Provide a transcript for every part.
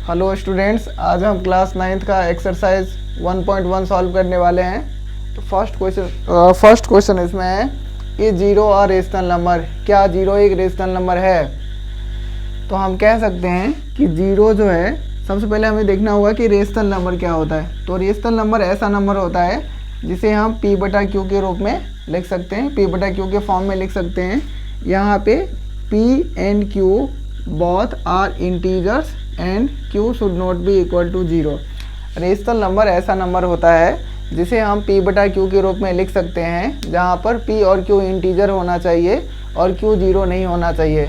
Hello students, आज हम class 9th का एक्सरसाइज 1.1 सॉल्व करने वाले हैं। तो फर्स्ट क्वेश्चन इसमें है कि जीरो अ रेशनल नंबर, क्या जीरो एक रेशनल नंबर है? तो हम कह सकते हैं कि जीरो जो है, सबसे पहले हमें देखना होगा कि रेशनल नंबर क्या होता है। तो रेशनल नंबर ऐसा नंबर होता है जिसे हम P/Q के रूप में लिख सकते हैं, P/Q के फॉर्म में लिख सकते हैं। यहाँ पे P and Q both are integers and Q should not be equal to zero. Rational number ऐसा नंबर होता है जिसे हम P/Q के रूप में लिख सकते हैं, जहाँ पर P और Q इंटीजर होना चाहिए और Q जीरो नहीं होना चाहिए।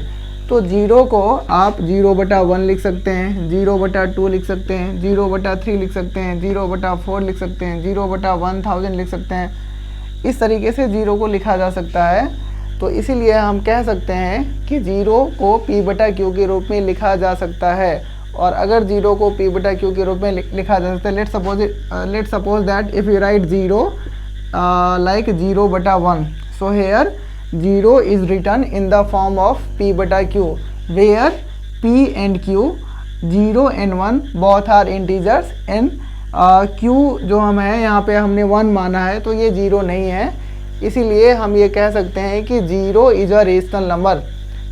तो जीरो को आप 0/1 लिख सकते हैं, 0/2 लिख सकते हैं, 0/3 लिख सकते हैं, 0/4 लिख सकते हैं, 0/1000 लिख सकते हैं। इस तरीके से जीरो को लिखा जा सकता है। तो इसीलिए हम कह सकते हैं कि जीरो को P/Q के रूप में लिखा जा सकता है। और अगर जीरो को P/Q के रूप में लिखा जा सकता है, let's suppose that if you right zero like 0/1, so here zero is written in the form of P/Q, where P and Q 0 and 1 both are integers and Q जो हम है यहाँ पे हमने 1 माना है, तो ये जीरो नहीं है। इसीलिए हम ये कह सकते हैं कि zero is a rational number.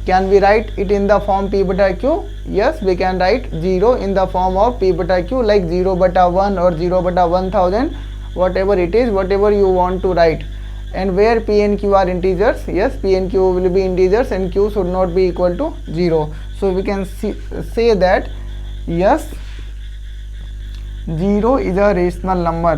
Can we write it in the form P/Q? Yes, we can write zero in the form of P/Q like 0/1 और 0/1000, whatever it is, whatever you want to write. And where P and Q are integers, yes, P and Q will be integers and Q should not be equal to 0. So we can say that yes, 0 is a rational number.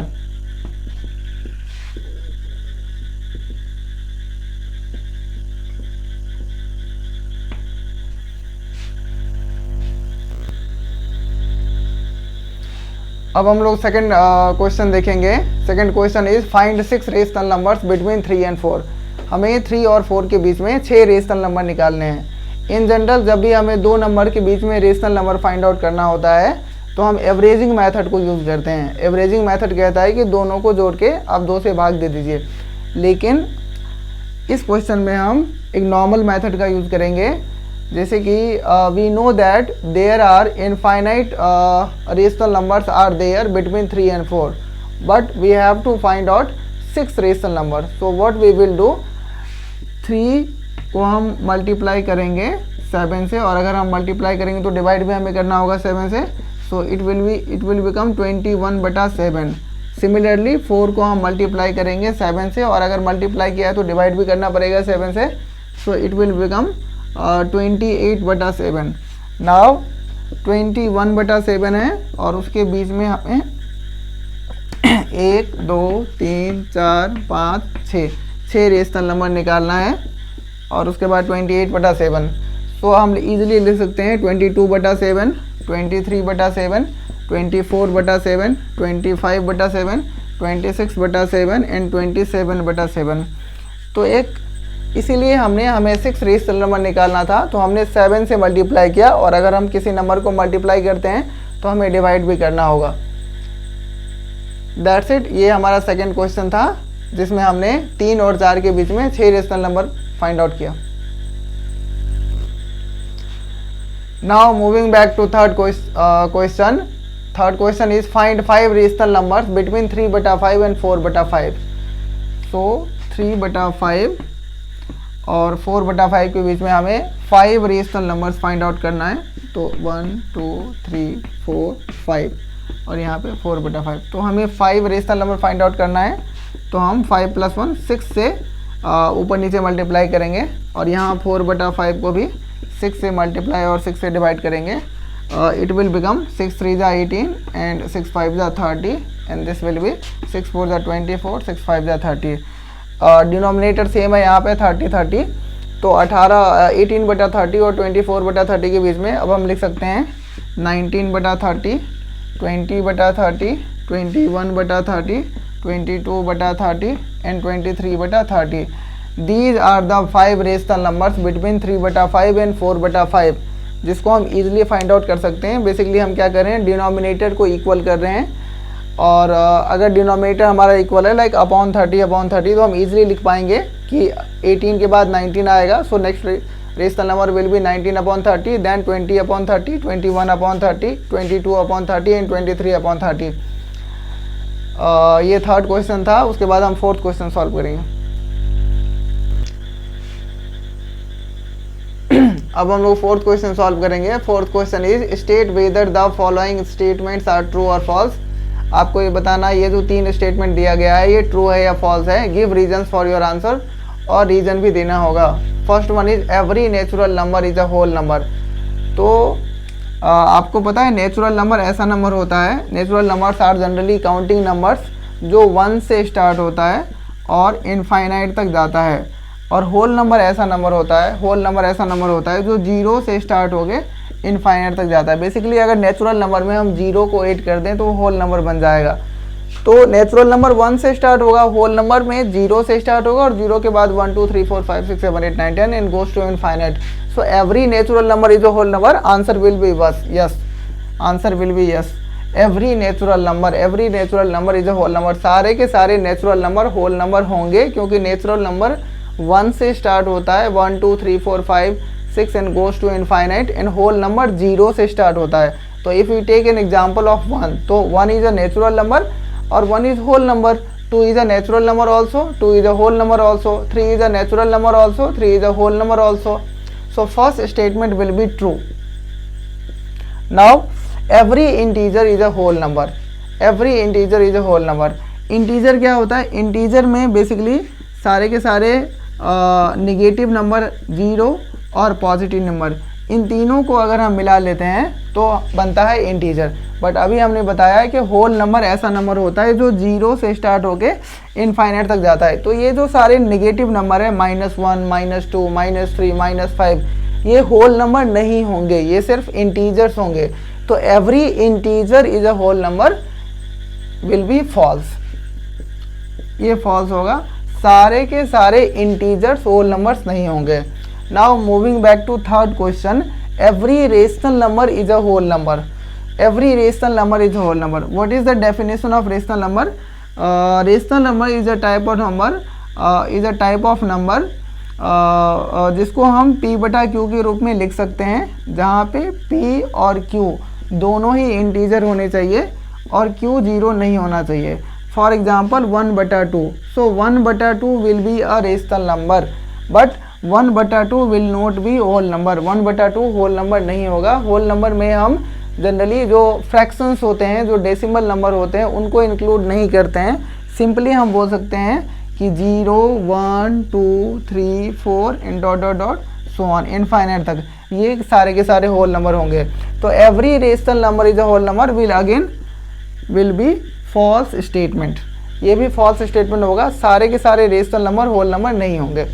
अब हम लोग second question देखेंगे। Second question is find 6 rational numbers between 3 and 4। हमें 3 और 4 के बीच में 6 rational number निकालने हैं। इन जनरल जब भी हमें दो नंबर के बीच में रेशनल नंबर फाइंड आउट करना होता है तो हम एवरेजिंग मेथड को यूज़ करते हैं। एवरेजिंग मेथड कहता है कि दोनों को जोड़ के आप 2 से भाग दे दीजिए, लेकिन इस क्वेश्चन में हम एक नॉर्मल मेथड का यूज़ करेंगे। जैसे कि we know that there are infinite rational numbers are there between 3 and 4, but we have to find out 6 rational number. So what we will do, 3 को हम मल्टीप्लाई करेंगे 7 से, और अगर हम मल्टीप्लाई करेंगे तो डिवाइड भी हमें करना होगा 7 से। So it will become 21/7। Similarly 4 को हम मल्टीप्लाई करेंगे 7 से, और अगर मल्टीप्लाई किया है तो डिवाइड भी करना पड़ेगा 7 से। So it will become 28/7। Now 21/7 है और उसके बीच में हमें 1 2 3 4 5 6 रेशनल नंबर निकालना है, और उसके बाद 28/7। तो हम इजीली लिख सकते हैं 22/7, 23/7, 24/7, 25/7, 26/7 एंड 27/7। तो इसीलिए हमें 6 रेशनल नंबर निकालना था, तो हमने 7 से मल्टीप्लाई किया, और अगर हम किसी नंबर को मल्टीप्लाई करते हैं तो हमें डिवाइड भी करना होगा। That's it. ये हमारा सेकंड क्वेश्चन था जिसमें हमने 3 और 4 के बीच में 6 रेशनल नंबर फाइंड आउट किया। Now moving back to third question. Third question is find 5 rational numbers between 3/5 and 4/5। So 3/5 और 4/5 के बीच में हमें 5 रेशनल नंबर्स फाइंड आउट करना है। तो 1 2 3 4 5, और यहाँ पे 4/5। तो हमें 5 रेशनल नंबर फाइंड आउट करना है, तो हम 5 + 1 6 से ऊपर नीचे मल्टीप्लाई करेंगे, और यहाँ 4/5 को भी 6 से मल्टीप्लाई और 6 से डिवाइड करेंगे। It will become 6 3 = 18 and 6 5 = 30, and this will be 6 4 = 24, 6 5 = 30। Denominator same है यहाँ पे 30। तो 18/30 और 24/30 के बीच में अब हम लिख सकते हैं 19/30, 20/30, 21/30, 22/30 and 23/30। These are the 5 rational numbers between 3/5 and 4/5, जिसको हम इजीली फाइंड आउट कर सकते हैं। बेसिकली हम क्या कर रहे हैं, डिनोमिनेटर को इक्वल कर रहे हैं, और अगर डिनोमिनेटर हमारा इक्वल है लाइक अपॉन 30, तो हम इजीली लिख पाएंगे कि 18 के बाद 19 आएगा। So next rational number will be 19/30, then 20/30, 21/30, 22/30 and 23/30। ये थर्ड क्वेश्चन था। उसके बाद हम फोर्थ क्वेश्चन सॉल्व करेंगे। अब हम लोग फोर्थ क्वेश्चन सॉल्व करेंगे। Fourth question is state whether the following statements are true और फॉल्स। आपको ये बताना ये जो 3 स्टेटमेंट दिया गया है ये ट्रू है या फॉल्स है। Give reasons for your answer, और रीजन भी देना होगा। First one is every natural number is a whole number. तो आपको पता है नेचुरल नंबर ऐसा नंबर होता है, natural numbers are generally counting numbers जो 1 से स्टार्ट होता है और इनफाइनाइट तक जाता है। और होल नंबर ऐसा नंबर होता है, होल नंबर ऐसा नंबर होता है जो 0 से स्टार्ट होके इनफाइनाइट तक जाता है। बेसिकली अगर नेचुरल नंबर में हम 0 को ऐड कर दें तो वो होल नंबर बन जाएगा। तो नेचुरल नंबर 1 से स्टार्ट होगा, होल नंबर में 0 से स्टार्ट होगा और 0 के बाद 1 2 3 4 5 6 7 8 9 10 and goes to infinite. So every natural number is a whole number. Answer will be yes, answer will be yes. Every natural number is a whole number. सारे के सारे नेचुरल नंबर होल नंबर होंगे क्योंकि natural number 1 से start होता है, 1 2 3 4 5 6 and goes to infinite, and whole number 0 से start होता है। तो if you take an example of 1, तो 1 इज अ नेचुरल नंबर और 1 is whole number, 2 is a natural number also, 2 is a whole number also, 3 is a natural number also, 3 is a whole number also. So first statement will be true. Now every integer is a whole number. Every integer is a whole number. Integer क्या होता है? Integer में basically सारे के सारे negative number 0 और positive number, इन तीनों को अगर हम मिला लेते हैं तो बनता है इंटीजर। बट अभी हमने बताया है कि होल नंबर ऐसा नंबर होता है जो 0 से स्टार्ट होके इनफाइनाइट तक जाता है। तो ये जो सारे नेगेटिव नंबर है -1 -2 -3 -5, ये होल नंबर नहीं होंगे, ये सिर्फ इंटीजर्स होंगे। तो every integer is a whole number will be false, ये फॉल्स होगा। सारे के सारे इंटीजर्स होल नंबर्स नहीं होंगे। Now moving back to third question, every rational number is a whole number. Every rational number is a whole number. What is the definition of rational number? Rational number is a type of number, जिसको हम P/Q के रूप में लिख सकते हैं, जहाँ पे P और Q दोनों ही इंटीजर होने चाहिए और Q 0 नहीं होना चाहिए। For example 1/2, so 1/2 will be a rational number, but 1/2 will not be whole number. 1/2 whole number नहीं होगा। होल नंबर में हम जनरली जो फ्रैक्शंस होते हैं, जो डेसिमल नंबर होते हैं, उनको इंक्लूड नहीं करते हैं। सिंपली हम बोल सकते हैं कि 0 1 2 3 4 and dot dot dot so on infinite तक, ये सारे के सारे होल नंबर होंगे। तो every rational number is a whole number will be false statement, ये भी फॉल्स स्टेटमेंट होगा। सारे के सारे रेशनल नंबर होल नंबर नहीं होंगे।